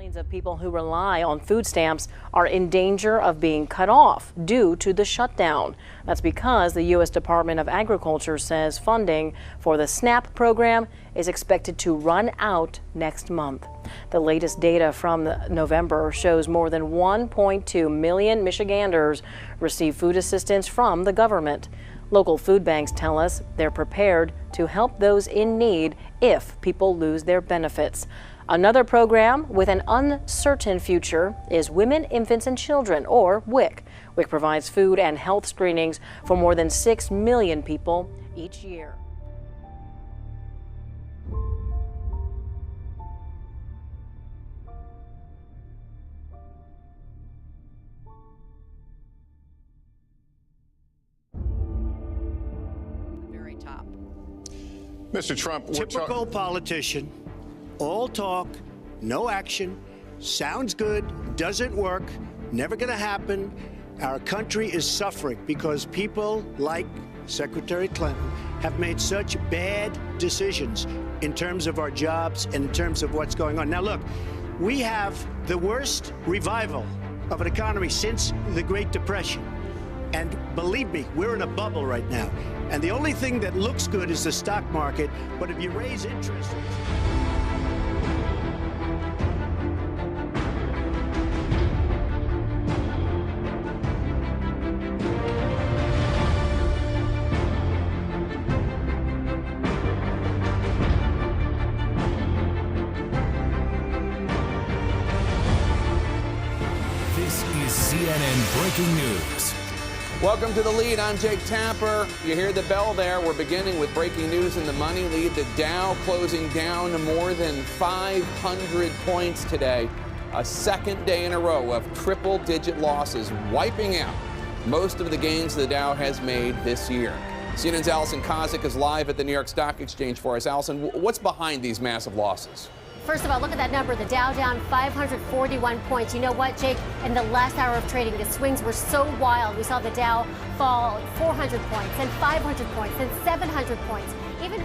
Millions of people who rely on food stamps are in danger of being cut off due to the shutdown. That's because the U.S. Department of Agriculture says funding for the SNAP program is expected to run out next month. The latest data from November shows more than 1.2 million Michiganders receive food assistance from the government. Local food banks tell us they're prepared to help those in need if people lose their benefits. Another program with an uncertain future is Women, Infants, and Children, or WIC. WIC provides food and health screenings for more than 6 million people each year. Very top. Mr. Trump, typical politician. All talk, no action, sounds good, doesn't work, never going to happen. Our country is suffering because people like Secretary Clinton have made such bad decisions in terms of our jobs and in terms of what's going on. Now, look, we have the worst revival of an economy since the Great Depression. And believe me, we're in a bubble right now. And the only thing that looks good is the stock market. But if you raise interest rates... This is CNN Breaking News. Welcome to The Lead. I'm Jake Tapper. You hear the bell there. We're beginning with breaking news in the money lead. The Dow closing down more than 500 points today. A second day in a row of triple-digit losses, wiping out most of the gains the Dow has made this year. CNN's Allison Kozik is live at the New York Stock Exchange for us. Allison, what's behind these massive losses? First of all, look at that number. The Dow down 541 points. You know what, Jake? In the last hour of trading, the swings were so wild. We saw the Dow fall 400 points, then 500 points, then 700 points. Even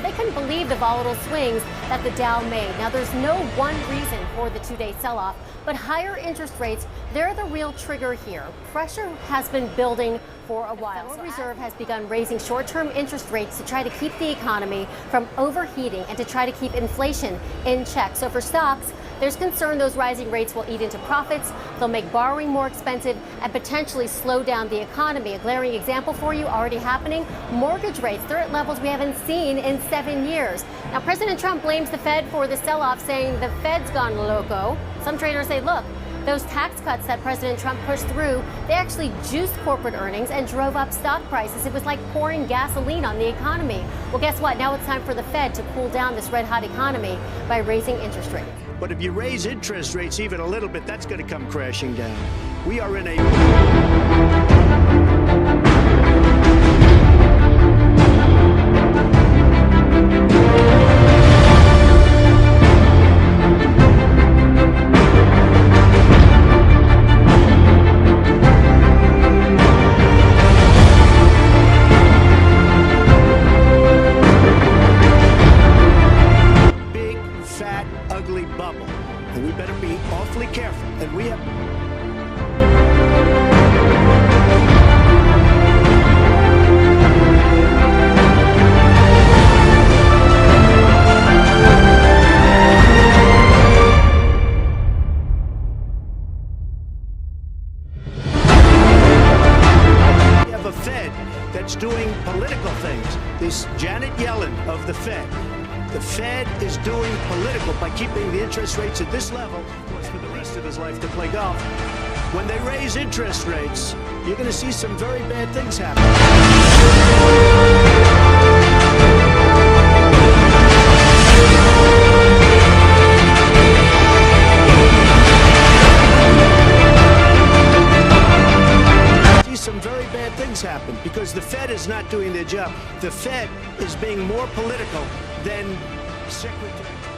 they couldn't believe the volatile swings that the Dow made. Now, there's no one reason for the two-day sell-off, but higher interest rates, they're the real trigger here. Pressure has been building for a while. The Federal Reserve has begun raising short-term interest rates to try to keep the economy from overheating and to try to keep inflation in check. So for stocks, there's concern those rising rates will eat into profits, they'll make borrowing more expensive, and potentially slow down the economy. A glaring example for you already happening, mortgage rates. They're at levels we haven't seen in 7 years. Now, President Trump blames the Fed for the sell-off, saying the Fed's gone loco. Some traders say, look, those tax cuts that President Trump pushed through, they actually juiced corporate earnings and drove up stock prices. It was like pouring gasoline on the economy. Well, guess what? Now it's time for the Fed to cool down this red-hot economy by raising interest rates. But if you raise interest rates even a little bit, that's going to come crashing down. We are in a... ugly bubble, and we better be awfully careful. And we have a Fed that's doing political things. This Janet Yellen of the Fed. The Fed is doing political by keeping the interest rates at this level, of course, for the rest of his life to play golf. When they raise interest rates, you're going to see some very bad things happen. because the Fed is not doing their job. The Fed is being more political than Secretary.